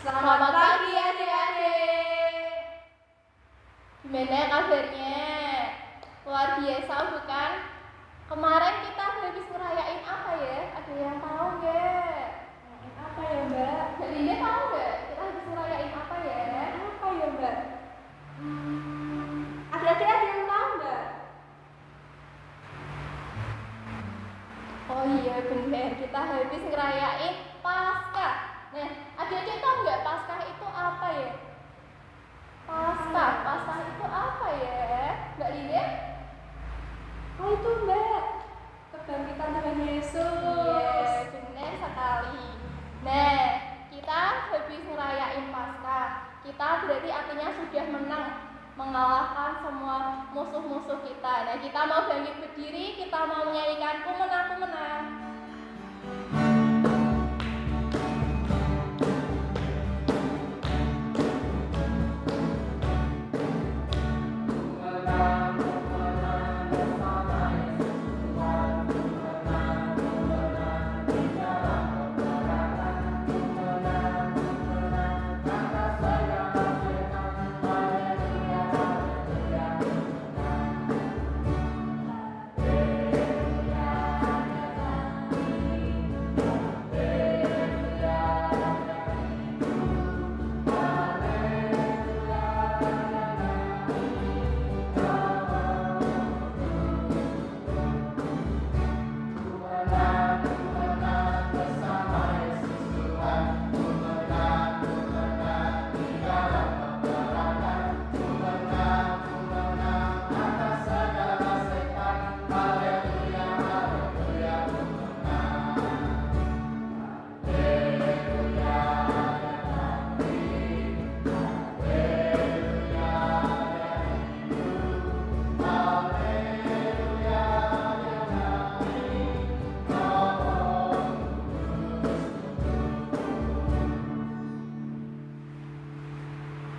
Selamat pagi adik-adik. Gimana kabarnya? Luar biasa bukan? Kemarin kita habis ngerayain apa ya? Ada yang tahu nggak? Ngerayain apa ya Mbak? Jadi dia tahu nggak? Kita habis ngerayain apa ya? Apa ya Mbak? Adik-adik ada yang tahu nggak? Oh iya benar, kita habis ngerayain Paskah. Nah, adik-adik tahu nggak Paskah itu apa ya? Paskah itu apa ya? Mbak Lilia? Oh itu Mbak, kebangkitan Tuhan Yesus. Yes, benar sekali. Nah, kita habis ngerayain Paskah. Kita berarti artinya sudah menang, mengalahkan semua musuh-musuh kita. Nah, kita mau bangkit berdiri, kita mau menyanyikan Ku Menang, Ku Menang.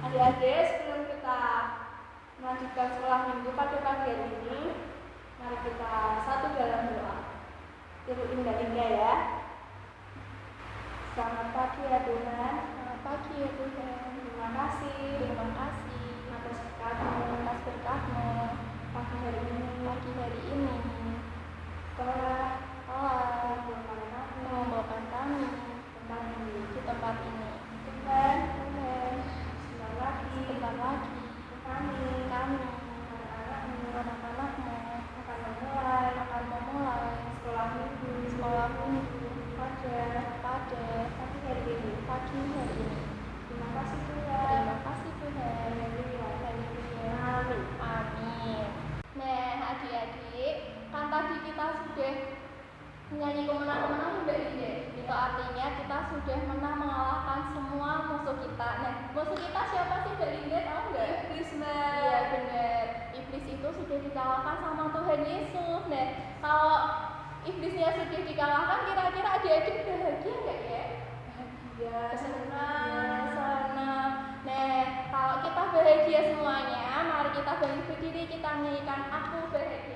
Adik-adik, sebelum kita melanjutkan sekolah minggu pada pagi hari ini, mari kita satu dalam doa. Ibu indah-indah ya. Selamat pagi ya Tuhan. Selamat pagi ya Tuhan. Terima kasih atas berkah-Mu pagi hari ini. Setelah membawakan kami di tempat ini. Tuhan. Sebentar lagi kami anak-anakmu akan memulai sekolah minggu pada pagi hari ini. Terima kasih Tuhan. Amin. Nah adik-adik, kan tadi kita sudah menyanyi kemenangan Mbak Lide. Itu artinya kita sudah mengalahkan semua musuh kita. Nah, musuh kita siapa sih Mbak Lide? Tahu nggak? Iblis Mbak. Iya benar. Iblis itu sudah dikalahkan sama Tuhan Yesus. Nah, kalau iblisnya sudah dikalahkan, kira-kira adik-adik bahagia nggak ya? Bahagia, senang. Nah, kalau kita bahagia semuanya, mari kita bangkit berdiri, kita menyanyikan Aku Bahagia.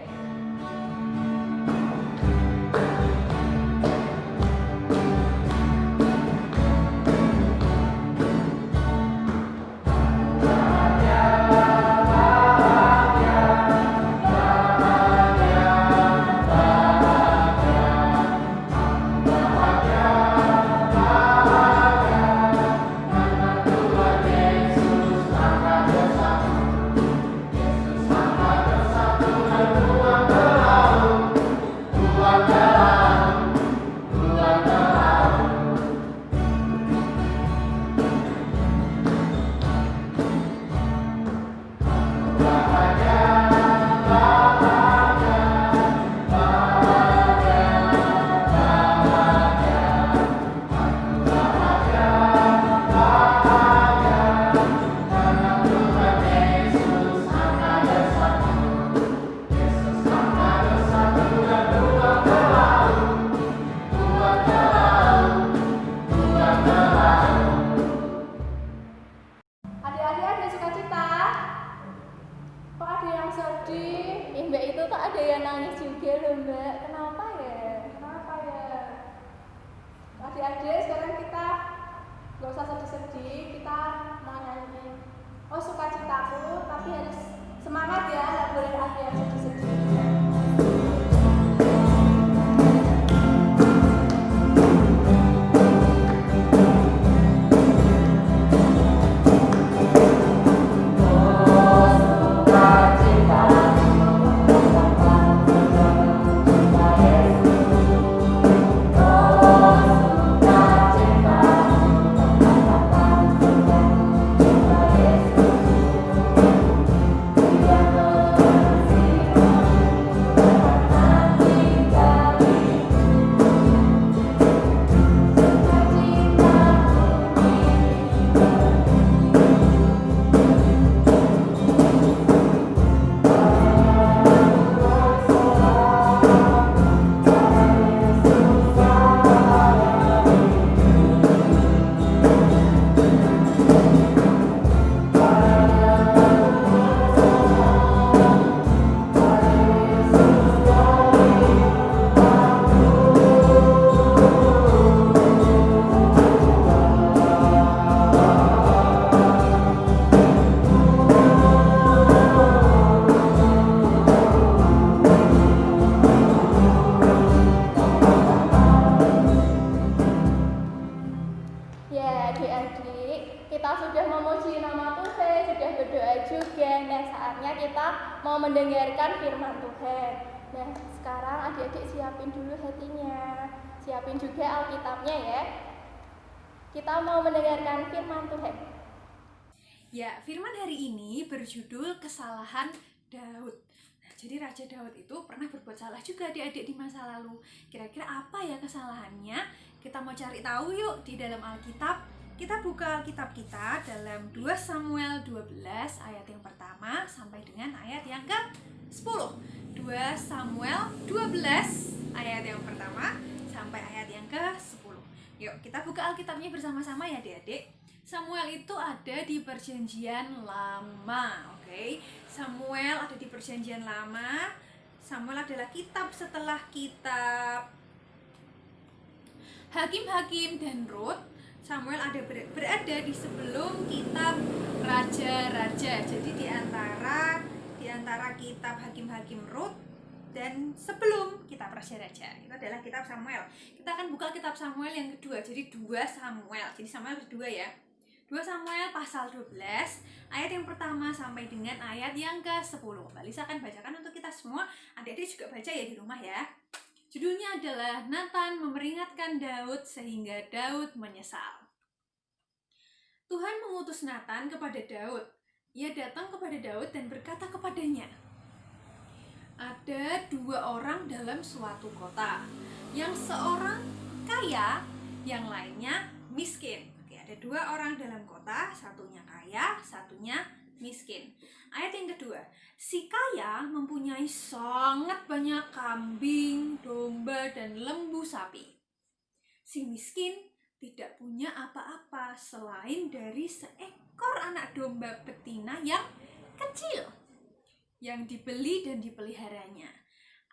Yesus, adik-adik, kita sudah memuji nama Tuhan, sudah berdoa juga. Nah, saatnya kita mau mendengarkan firman Tuhan. Nah, sekarang adik-adik siapin dulu hatinya, siapin juga Alkitabnya ya. Kita mau mendengarkan firman Tuhan. Ya, firman hari ini berjudul Kesalahan Daud. Nah, jadi Raja Daud itu pernah berbuat salah juga adik-adik di masa lalu. Kira-kira apa ya kesalahannya? Kita mau cari tahu yuk di dalam Alkitab. Kita buka Alkitab kita dalam 2 Samuel 12 ayat yang pertama sampai dengan ayat yang ke-10. 2 Samuel 12 ayat yang pertama sampai ayat yang ke-10. Yuk, kita buka Alkitabnya bersama-sama ya adik-adik. Samuel itu ada di perjanjian lama, oke? Samuel ada di perjanjian lama. Samuel adalah kitab setelah kitab Hakim-Hakim dan Rut. Samuel ada berada di sebelum kitab Raja-Raja. Jadi di antara kitab Hakim-Hakim, Rut dan sebelum kitab Raja-Raja. Itu adalah kitab Samuel. Kita akan buka kitab Samuel yang kedua. Jadi 2 Samuel. Jadi Samuel kedua ya. 2 Samuel pasal 12 ayat yang pertama sampai dengan ayat yang ke-10. Mbak Lisa akan bacakan untuk kita semua. Adik-adik juga baca ya di rumah ya. Judulnya adalah Nathan memperingatkan Daud sehingga Daud menyesal. Tuhan mengutus Nathan kepada Daud. Ia datang kepada Daud dan berkata kepadanya, ada 2 orang dalam suatu kota, yang seorang kaya, yang lainnya miskin. Oke, ada 2 orang dalam kota, satunya kaya, satunya miskin. Ayat yang kedua, si kaya mempunyai sangat banyak kambing, domba, dan lembu sapi. Si miskin tidak punya apa-apa selain dari seekor anak domba betina yang kecil yang dibeli dan dipeliharanya.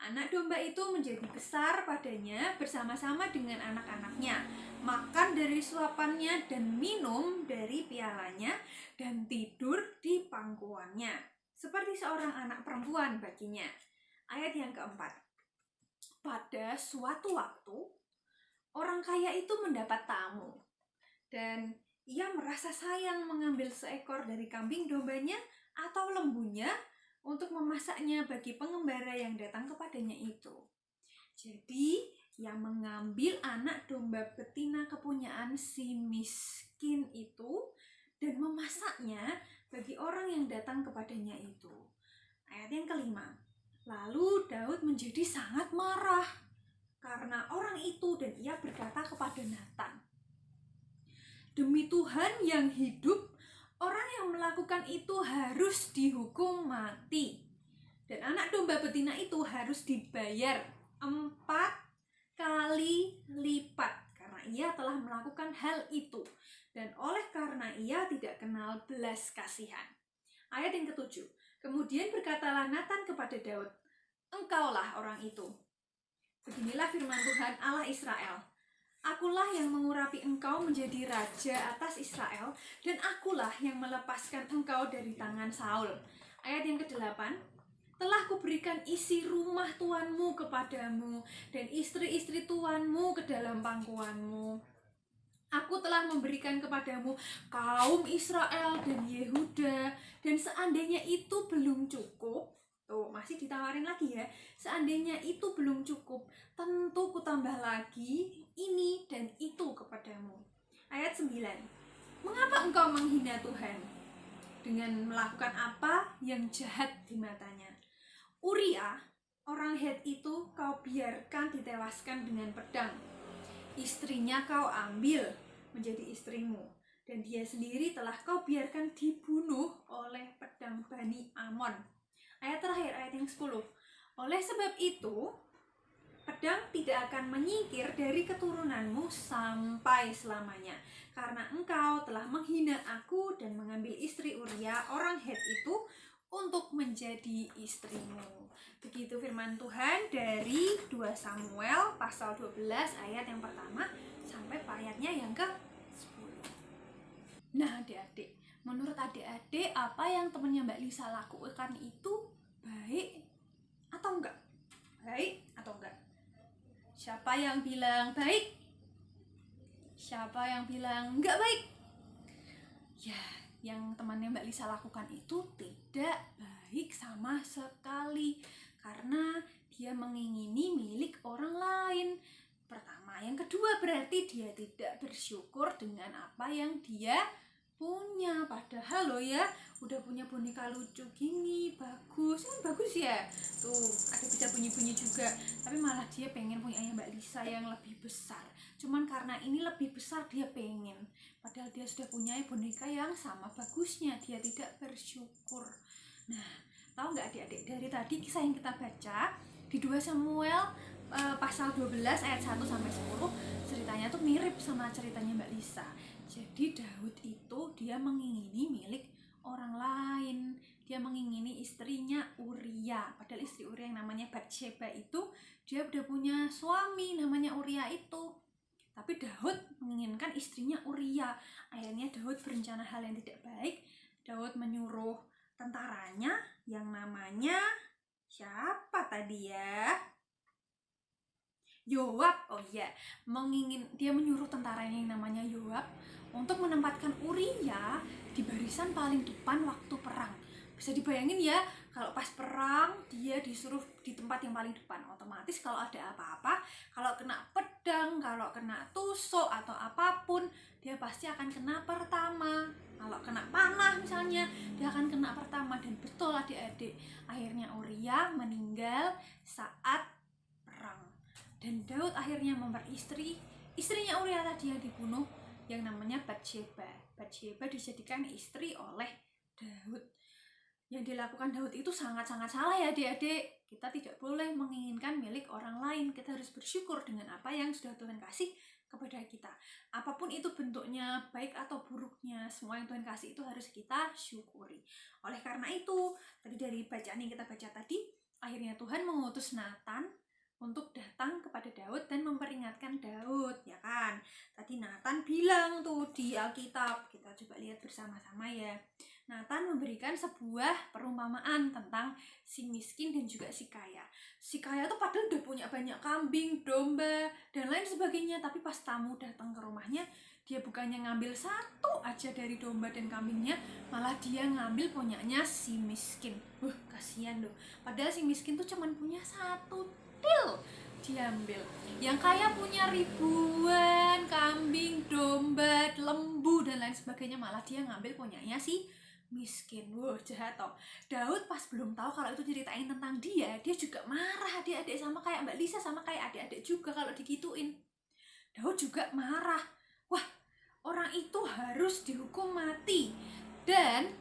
Anak domba itu menjadi besar padanya bersama-sama dengan anak-anaknya, makan dari suapannya dan minum dari pialanya dan tidur di pangkuannya, seperti seorang anak perempuan baginya. Ayat yang keempat, pada suatu waktu, orang kaya itu mendapat tamu, dan ia merasa sayang mengambil seekor dari kambing dombanya atau lembunya untuk memasaknya bagi pengembara yang datang kepadanya itu. Jadi, yang mengambil anak domba betina kepunyaan si miskin itu dan memasaknya bagi orang yang datang kepadanya itu. Ayat yang kelima, lalu Daud menjadi sangat marah karena orang itu dan ia berkata kepada Nathan, demi Tuhan yang hidup, orang yang melakukan itu harus dihukum mati. Dan anak domba betina itu harus dibayar 4 kali lipat karena ia telah melakukan hal itu. Dan oleh karena ia tidak kenal belas kasihan. Ayat yang ke-7. Kemudian berkatalah Nathan kepada Daud, engkaulah orang itu. Beginilah firman Tuhan Allah Israel. Akulah yang mengurapi engkau menjadi raja atas Israel, dan akulah yang melepaskan engkau dari tangan Saul. Ayat yang ke-8, telah kuberikan isi rumah tuanmu kepadamu, dan istri-istri tuanmu ke dalam pangkuanmu. Aku telah memberikan kepadamu kaum Israel dan Yehuda, dan seandainya itu belum cukup, tuh, masih ditawarin lagi ya. Seandainya itu belum cukup, tentu kutambah lagi ini dan itu kepadamu. Ayat 9. Mengapa engkau menghina Tuhan dengan melakukan apa yang jahat di matanya? Uria, orang Het itu kau biarkan ditewaskan dengan pedang. Istrinya kau ambil menjadi istrimu, dan dia sendiri telah kau biarkan dibunuh oleh pedang Bani Amon. Ayat terakhir, ayat yang 10. Oleh sebab itu, pedang tidak akan menyingkir dari keturunanmu sampai selamanya, karena engkau telah menghina aku dan mengambil istri Uria, orang Het itu, untuk menjadi istrimu. Begitu firman Tuhan dari 2 Samuel pasal 12 ayat yang pertama sampai ayatnya yang ke-10. Nah adik-adik, menurut adik-adik apa yang temannya Mbak Lisa lakukan itu baik atau enggak? Baik atau enggak? Siapa yang bilang baik? Siapa yang bilang enggak baik? yang temannya Mbak Lisa lakukan itu tidak baik sama sekali, karena dia mengingini milik orang lain. Pertama, yang kedua berarti dia tidak bersyukur dengan apa yang dia punya. Padahal loh ya, udah punya boneka lucu gini, bagus ya, tuh ada bisa bunyi-bunyi juga, tapi malah dia pengen punya Mbak Lisa yang lebih besar. Cuman karena ini lebih besar dia pengen, padahal dia sudah punya boneka yang sama bagusnya. Dia tidak bersyukur. Nah, tahu nggak adik-adik, dari tadi kisah yang kita baca di 2 Samuel pasal 12 ayat 1 sampai 10, ceritanya tuh mirip sama ceritanya Mbak Lisa. Jadi Daud itu dia mengingini milik orang lain. Dia mengingini istrinya Uria. Padahal istri Uria yang namanya Batsheba itu dia udah punya suami namanya Uria itu. Tapi Daud menginginkan istrinya Uria. Akhirnya Daud berencana hal yang tidak baik. Daud menyuruh tentaranya yang namanya siapa tadi ya? Yoab. Oh iya, dia menyuruh tentaranya yang namanya Yoab untuk menempatkan Uria di barisan paling depan waktu perang. Bisa dibayangin ya, kalau pas perang dia disuruh di tempat yang paling depan. Otomatis kalau ada apa-apa, kalau kena pedang, kalau kena tusuk atau apapun, dia pasti akan kena pertama. Kalau kena panah misalnya, dia akan kena pertama. Dan betul adik-adik, akhirnya Uria meninggal saat perang. Dan Daud akhirnya istrinya Uria tadi yang dibunuh, yang namanya Batsheba. Batsheba dijadikan istri oleh Daud. Yang dilakukan Daud itu sangat-sangat salah ya adik-adik. Kita tidak boleh menginginkan milik orang lain. Kita harus bersyukur dengan apa yang sudah Tuhan kasih kepada kita. Apapun itu bentuknya, baik atau buruknya, semua yang Tuhan kasih itu harus kita syukuri. Oleh karena itu, tadi dari bacaan yang kita baca tadi, akhirnya Tuhan mengutus Nathan untuk datang kepada Daud dan memperingatkan Daud, ya kan? Tadi Nathan bilang tuh di Alkitab, kita coba lihat bersama-sama ya. Nathan memberikan sebuah perumpamaan tentang si miskin dan juga si kaya. Si kaya tuh padahal udah punya banyak kambing, domba, dan lain sebagainya, tapi pas tamu datang ke rumahnya, dia bukannya ngambil satu aja dari domba dan kambingnya, malah dia ngambil punyanya si miskin. Kasihan loh. Padahal si miskin tuh cuman punya satu diambil. Yang kaya punya ribuan kambing, domba, lembu dan lain sebagainya, malah dia ngambil punyanya si miskin. Jahat toh. Daud pas belum tahu kalau itu ceritain tentang dia juga marah adik-adik, sama kayak Mbak Lisa, sama kayak adik-adik juga kalau digituin. Daud juga marah. Wah, orang itu harus dihukum mati. Dan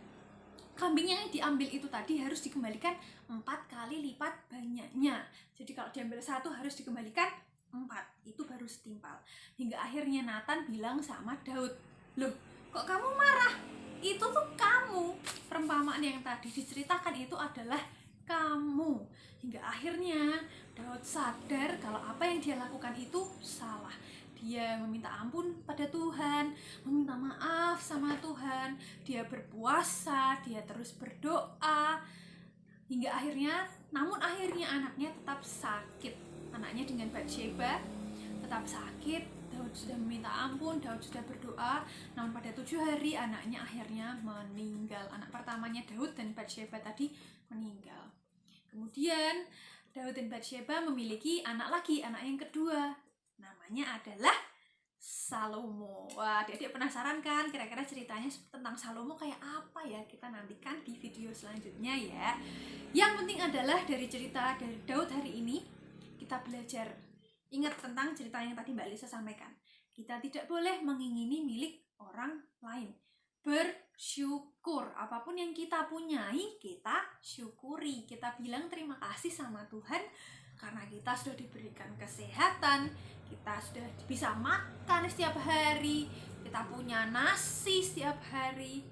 kambing yang diambil itu tadi harus dikembalikan 4 kali lipat banyaknya. Jadi kalau diambil satu harus dikembalikan 4. Itu baru setimpal. Hingga akhirnya Nathan bilang sama Daud, "Loh, kok kamu marah? Itu tuh kamu." Perumpamaan yang tadi diceritakan itu adalah kamu. Hingga akhirnya Daud sadar kalau apa yang dia lakukan itu salah. Dia meminta ampun pada Tuhan, meminta maaf sama Tuhan, dia berpuasa, dia terus berdoa, hingga namun akhirnya anaknya tetap sakit. Anaknya dengan Batsheba tetap sakit. Daud sudah meminta ampun, Daud sudah berdoa, namun pada 7 hari anaknya akhirnya meninggal. Anak pertamanya Daud dan Batsheba tadi meninggal. Kemudian Daud dan Batsheba memiliki anak lagi, anak yang kedua. Namanya adalah Salomo. Wah, adik-adik penasaran kan kira-kira ceritanya tentang Salomo kayak apa ya? Kita nantikan di video selanjutnya ya. Yang penting adalah dari cerita dari Daud hari ini kita belajar, ingat tentang cerita yang tadi Mbak Lisa sampaikan. Kita tidak boleh mengingini milik orang lain. Bersyukur, apapun yang kita punyai kita syukuri. Kita bilang terima kasih sama Tuhan karena kita sudah diberikan kesehatan, kita sudah bisa makan setiap hari, kita punya nasi setiap hari,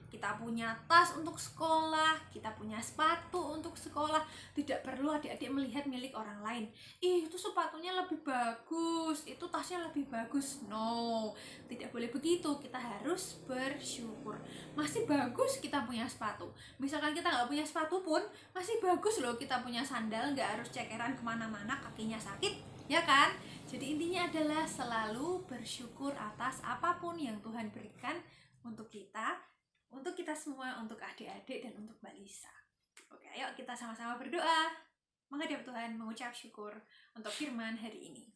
kita punya tas untuk sekolah, kita punya sepatu untuk sekolah. Tidak perlu adik-adik melihat milik orang lain. Itu sepatunya lebih bagus, itu tasnya lebih bagus. No, tidak boleh begitu. Kita harus bersyukur. Masih bagus kita punya sepatu. Misalkan kita nggak punya sepatu pun, masih bagus loh kita punya sandal. Nggak harus cekeran kemana-mana, kakinya sakit, ya kan? Jadi intinya adalah selalu bersyukur atas apapun yang Tuhan berikan untuk kita, semua, untuk adik-adik dan untuk Mbak Lisa. Oke, ayo kita sama-sama berdoa. Menghadap Tuhan, mengucap syukur untuk firman hari ini.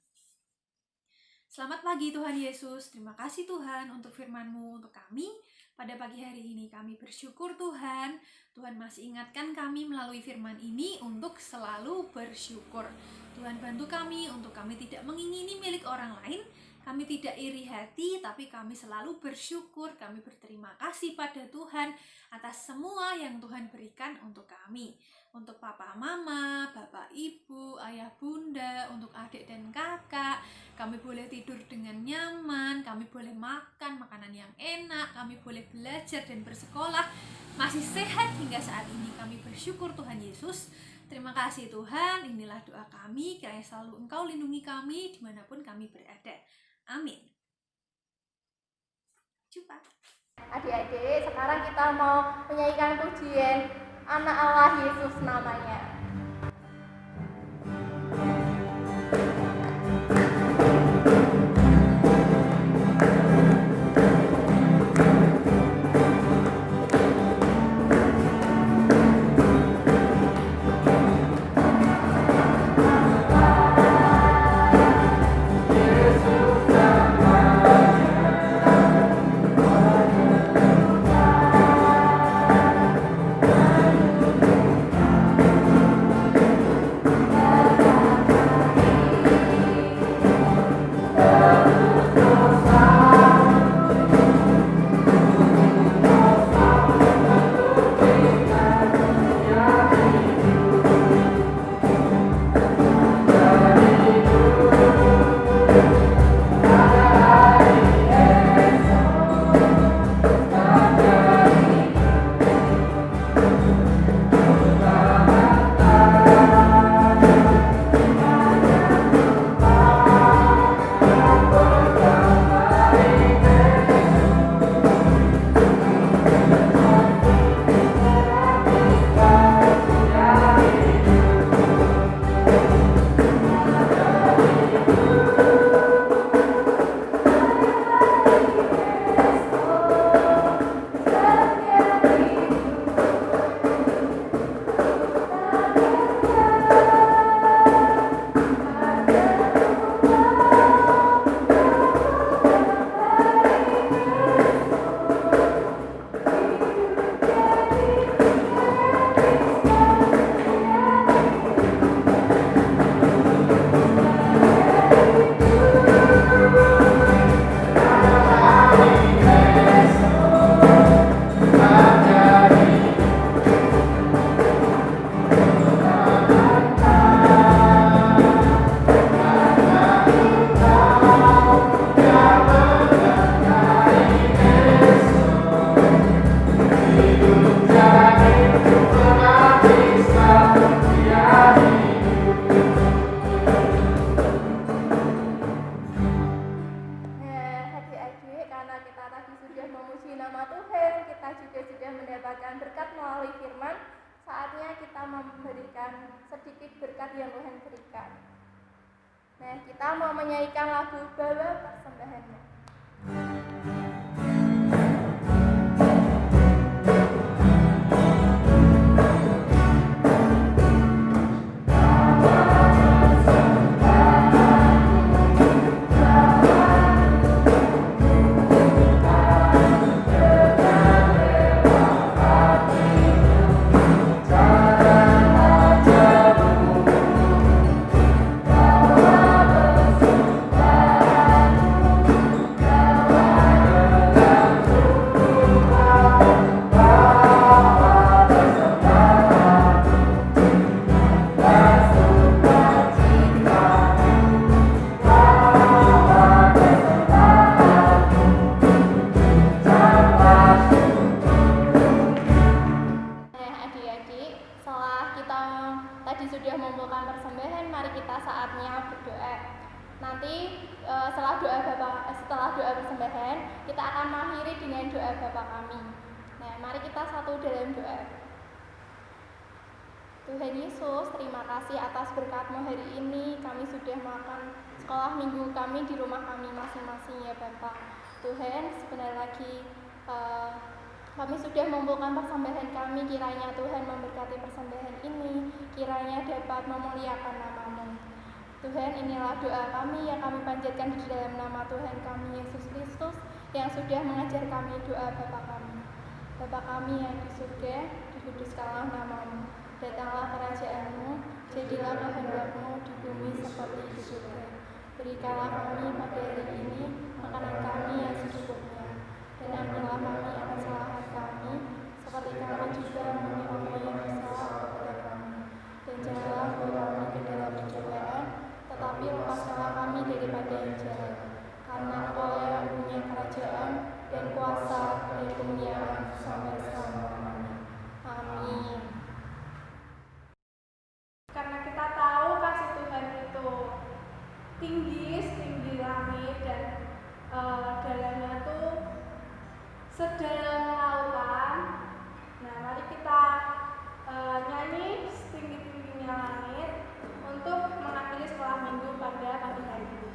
Selamat pagi Tuhan Yesus, terima kasih Tuhan untuk firman-Mu untuk kami. Pada pagi hari ini kami bersyukur Tuhan, Tuhan masih ingatkan kami melalui firman ini untuk selalu bersyukur. Tuhan bantu kami untuk kami tidak mengingini milik orang lain, kami tidak iri hati, tapi kami selalu bersyukur, kami berterima kasih pada Tuhan atas semua yang Tuhan berikan untuk kami. Untuk papa mama, bapak ibu, ayah bunda, untuk adik dan kakak, kami boleh tidur dengan nyaman, kami boleh makan makanan yang enak, kami boleh belajar dan bersekolah, masih sehat hingga saat ini. Kami bersyukur Tuhan Yesus. Terima kasih Tuhan, inilah doa kami, kiranya selalu Engkau lindungi kami dimanapun kami berada. Amin. Jumpa. Adik-adik, sekarang kita mau menyanyikan pujian Anak Allah Yesus namanya. Nah, kita mau menyanyikan lagu Bawa Persembahannya. Setelah doa persembahan, kita akan mengakhiri dengan doa Bapa kami. Nah, mari kita satu dalam doa. Tuhan Yesus, terima kasih atas berkat-Mu hari ini. Kami sudah melakukan sekolah minggu kami di rumah kami masing-masing ya Bapak. Tuhan, sebentar lagi Kami sudah mengumpulkan persembahan kami, kiranya Tuhan memberkati persembahan ini, kiranya dapat memuliakan nama-Mu. Tuhan, inilah doa kami yang kami panjatkan di dalam nama Tuhan kami Yesus Kristus yang sudah mengajar kami doa Bapa kami. Bapa kami yang di surga, dikuduskanlah nama-Mu. Datanglah kerajaan-Mu, jadilah kehendak-Mu di bumi seperti di surga. Berikanlah kami pada hari ini makanan kami yang secukupnya. Dan ampunilah kami akan kesalahan kami, seperti kami juga mengampuni orang yang bersalah kepada kami. Dan janganlah membawa kami ke dalam pencobaan, tetapi lepaskanlah kami daripada yang jahat. Karena Engkau yang punya kerajaan dan kuasa dan kemuliaan sampai selama-lamanya. Amin. Karena kita tahu kasih Tuhan itu tinggi, setinggi langit, dan dalamnya tuh sedalam lautan. Nah, mari kita nyanyi setinggi-tingginya langit untuk mengakhiri sekolah minggu pada pagi hari ini.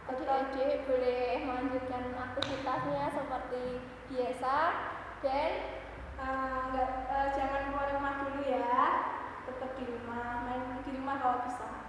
Adik-adik boleh melanjutkan aktivitasnya seperti biasa dan jangan keluar rumah dulu ya, tetap di rumah, main di rumah kalau bisa.